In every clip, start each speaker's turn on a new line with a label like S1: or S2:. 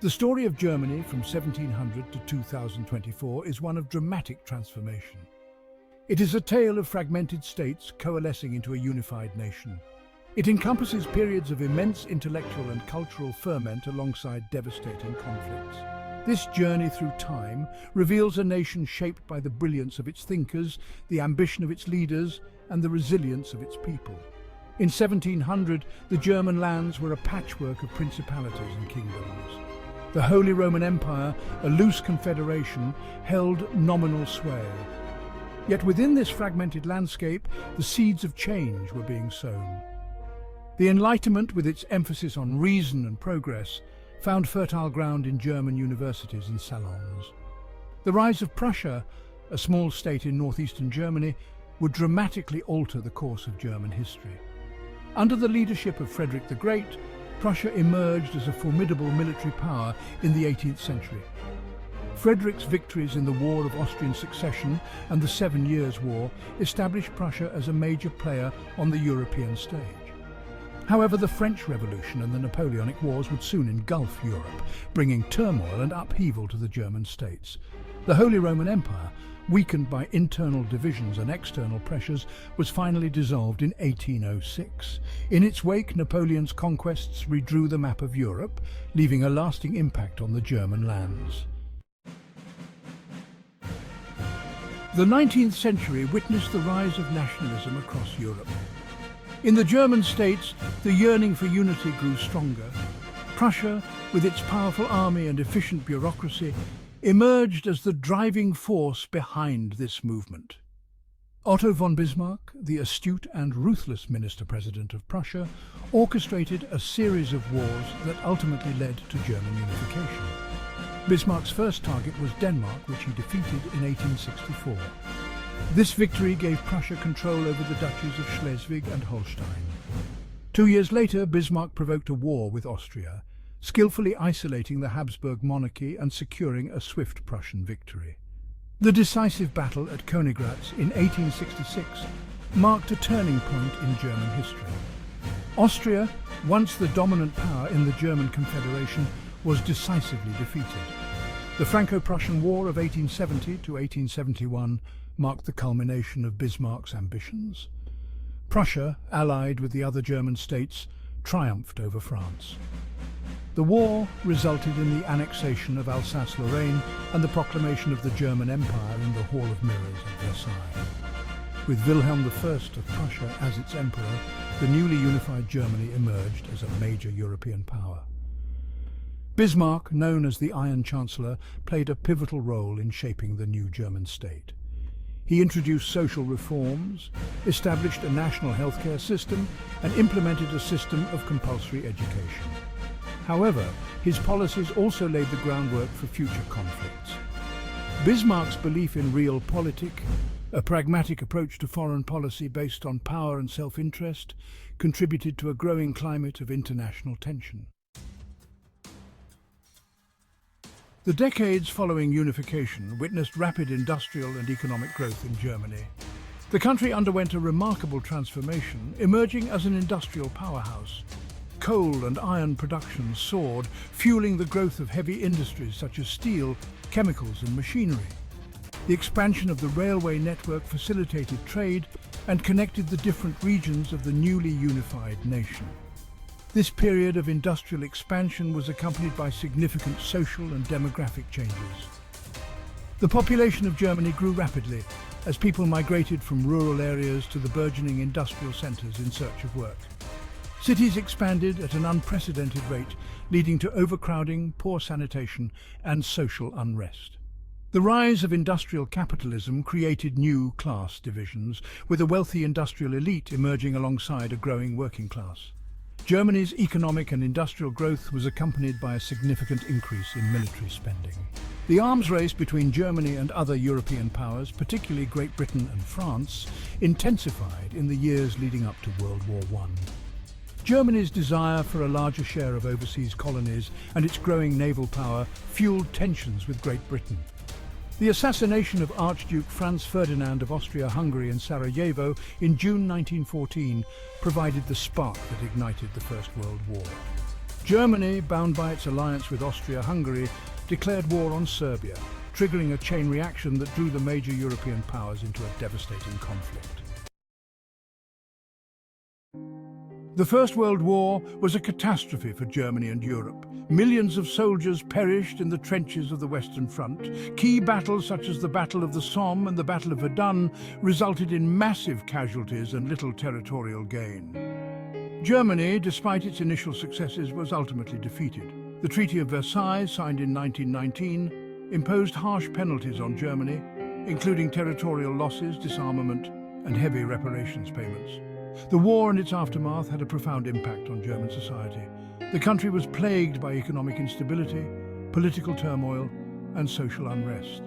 S1: The story of Germany from 1700 to 2024 is one of dramatic transformation. It is a tale of fragmented states coalescing into a unified nation. It encompasses periods of immense intellectual and cultural ferment alongside devastating conflicts. This journey through time reveals a nation shaped by the brilliance of its thinkers, the ambition of its leaders, and the resilience of its people. In 1700, the German lands were a patchwork of principalities and kingdoms. The Holy Roman Empire, a loose confederation, held nominal sway. Yet within this fragmented landscape, the seeds of change were being sown. The Enlightenment, with its emphasis on reason and progress, found fertile ground in German universities and salons. The rise of Prussia, a small state in northeastern Germany, would dramatically alter the course of German history. Under the leadership of Frederick the Great, Prussia emerged as a formidable military power in the 18th century. Frederick's victories in the War of Austrian Succession and the Seven Years' War established Prussia as a major player on the European stage. However, the French Revolution and the Napoleonic Wars would soon engulf Europe, bringing turmoil and upheaval to the German states. The Holy Roman Empire, weakened by internal divisions and external pressures, was finally dissolved in 1806. In its wake, Napoleon's conquests redrew the map of Europe, leaving a lasting impact on the German lands. The 19th century witnessed the rise of nationalism across Europe. In the German states, the yearning for unity grew stronger. Prussia, with its powerful army and efficient bureaucracy, emerged as the driving force behind this movement. Otto von Bismarck, the astute and ruthless minister-president of Prussia, orchestrated a series of wars that ultimately led to German unification. Bismarck's first target was Denmark, which he defeated in 1864. This victory gave Prussia control over the duchies of Schleswig and Holstein. 2 years later, Bismarck provoked a war with Austria, skillfully isolating the Habsburg monarchy and securing a swift Prussian victory. The decisive battle at Königgrätz in 1866 marked a turning point in German history. Austria, once the dominant power in the German Confederation, was decisively defeated. The Franco-Prussian War of 1870 to 1871 marked the culmination of Bismarck's ambitions. Prussia, allied with the other German states, triumphed over France. The war resulted in the annexation of Alsace-Lorraine and the proclamation of the German Empire in the Hall of Mirrors at Versailles. With Wilhelm I of Prussia as its emperor, the newly unified Germany emerged as a major European power. Bismarck, known as the Iron Chancellor, played a pivotal role in shaping the new German state. He introduced social reforms, established a national healthcare system, and implemented a system of compulsory education. However, his policies also laid the groundwork for future conflicts. Bismarck's belief in realpolitik, a pragmatic approach to foreign policy based on power and self-interest, contributed to a growing climate of international tension. The decades following unification witnessed rapid industrial and economic growth in Germany. The country underwent a remarkable transformation, emerging as an industrial powerhouse. Coal and iron production soared, fueling the growth of heavy industries such as steel, chemicals and machinery. The expansion of the railway network facilitated trade and connected the different regions of the newly unified nation. This period of industrial expansion was accompanied by significant social and demographic changes. The population of Germany grew rapidly as people migrated from rural areas to the burgeoning industrial centres in search of work. Cities expanded at an unprecedented rate, leading to overcrowding, poor sanitation and social unrest. The rise of industrial capitalism created new class divisions, with a wealthy industrial elite emerging alongside a growing working class. Germany's economic and industrial growth was accompanied by a significant increase in military spending. The arms race between Germany and other European powers, particularly Great Britain and France, intensified in the years leading up to World War I. Germany's desire for a larger share of overseas colonies and its growing naval power fueled tensions with Great Britain. The assassination of Archduke Franz Ferdinand of Austria-Hungary in Sarajevo in June 1914 provided the spark that ignited the First World War. Germany, bound by its alliance with Austria-Hungary, declared war on Serbia, triggering a chain reaction that drew the major European powers into a devastating conflict. The First World War was a catastrophe for Germany and Europe. Millions of soldiers perished in the trenches of the Western Front. Key battles such as the Battle of the Somme and the Battle of Verdun resulted in massive casualties and little territorial gain. Germany, despite its initial successes, was ultimately defeated. The Treaty of Versailles, signed in 1919, imposed harsh penalties on Germany, including territorial losses, disarmament, and heavy reparations payments. The war and its aftermath had a profound impact on German society. The country was plagued by economic instability, political turmoil, and social unrest.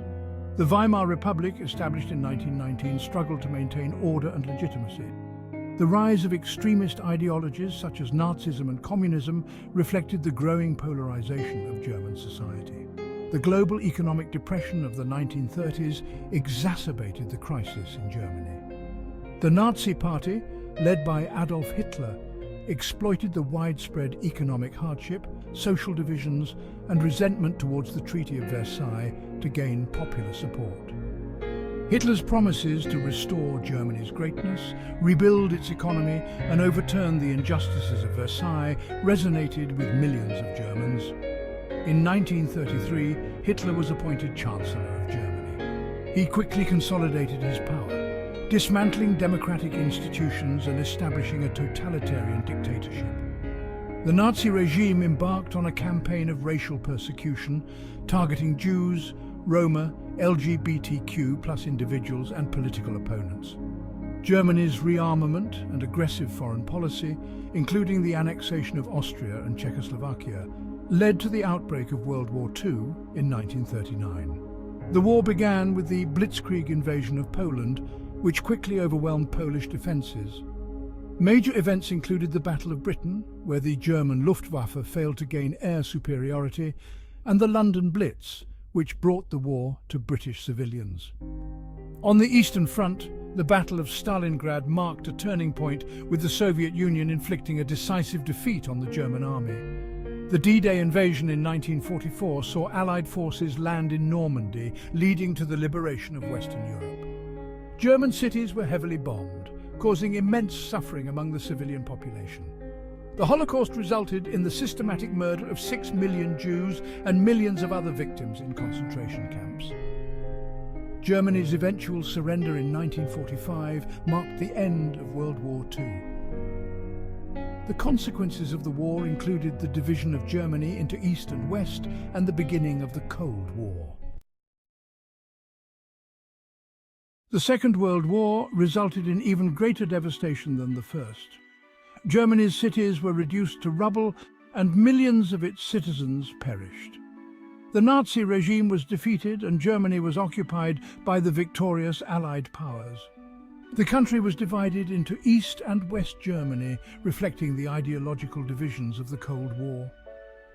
S1: The Weimar Republic, established in 1919, struggled to maintain order and legitimacy. The rise of extremist ideologies such as Nazism and communism reflected the growing polarization of German society. The global economic depression of the 1930s exacerbated the crisis in Germany. The Nazi Party, led by Adolf Hitler, exploited the widespread economic hardship, social divisions, and resentment towards the Treaty of Versailles to gain popular support. Hitler's promises to restore Germany's greatness, rebuild its economy, and overturn the injustices of Versailles resonated with millions of Germans. In 1933, Hitler was appointed Chancellor of Germany. He quickly consolidated his power, dismantling democratic institutions and establishing a totalitarian dictatorship. The Nazi regime embarked on a campaign of racial persecution, targeting Jews, Roma, LGBTQ+ individuals and political opponents. Germany's rearmament and aggressive foreign policy, including the annexation of Austria and Czechoslovakia, led to the outbreak of World War II in 1939. The war began with the Blitzkrieg invasion of Poland, which quickly overwhelmed Polish defences. Major events included the Battle of Britain, where the German Luftwaffe failed to gain air superiority, and the London Blitz, which brought the war to British civilians. On the Eastern Front, the Battle of Stalingrad marked a turning point, with the Soviet Union inflicting a decisive defeat on the German army. The D-Day invasion in 1944 saw Allied forces land in Normandy, leading to the liberation of Western Europe. German cities were heavily bombed, causing immense suffering among the civilian population. The Holocaust resulted in the systematic murder of 6 million Jews and millions of other victims in concentration camps. Germany's eventual surrender in 1945 marked the end of World War II. The consequences of the war included the division of Germany into East and West and the beginning of the Cold War. The Second World War resulted in even greater devastation than the First. Germany's cities were reduced to rubble and millions of its citizens perished. The Nazi regime was defeated and Germany was occupied by the victorious Allied powers. The country was divided into East and West Germany, reflecting the ideological divisions of the Cold War.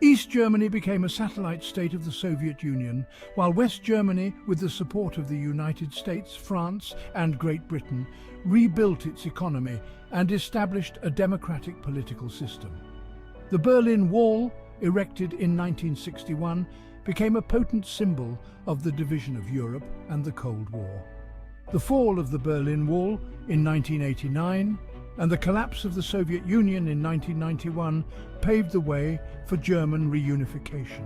S1: East Germany became a satellite state of the Soviet Union, while West Germany, with the support of the United States, France, and Great Britain, rebuilt its economy and established a democratic political system. The Berlin Wall, erected in 1961, became a potent symbol of the division of Europe and the Cold War. The fall of the Berlin Wall in 1989 and the collapse of the Soviet Union in 1991 paved the way for German reunification.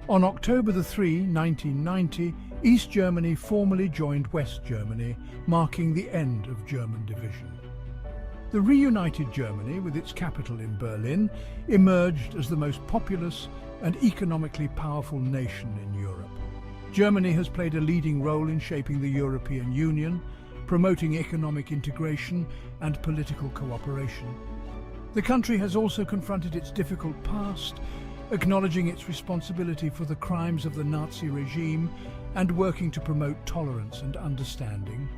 S1: On October 3, 1990, East Germany formally joined West Germany, marking the end of German division. The reunited Germany, with its capital in Berlin, emerged as the most populous and economically powerful nation in Europe. Germany has played a leading role in shaping the European Union, promoting economic integration and political cooperation. The country has also confronted its difficult past, acknowledging its responsibility for the crimes of the Nazi regime and working to promote tolerance and understanding.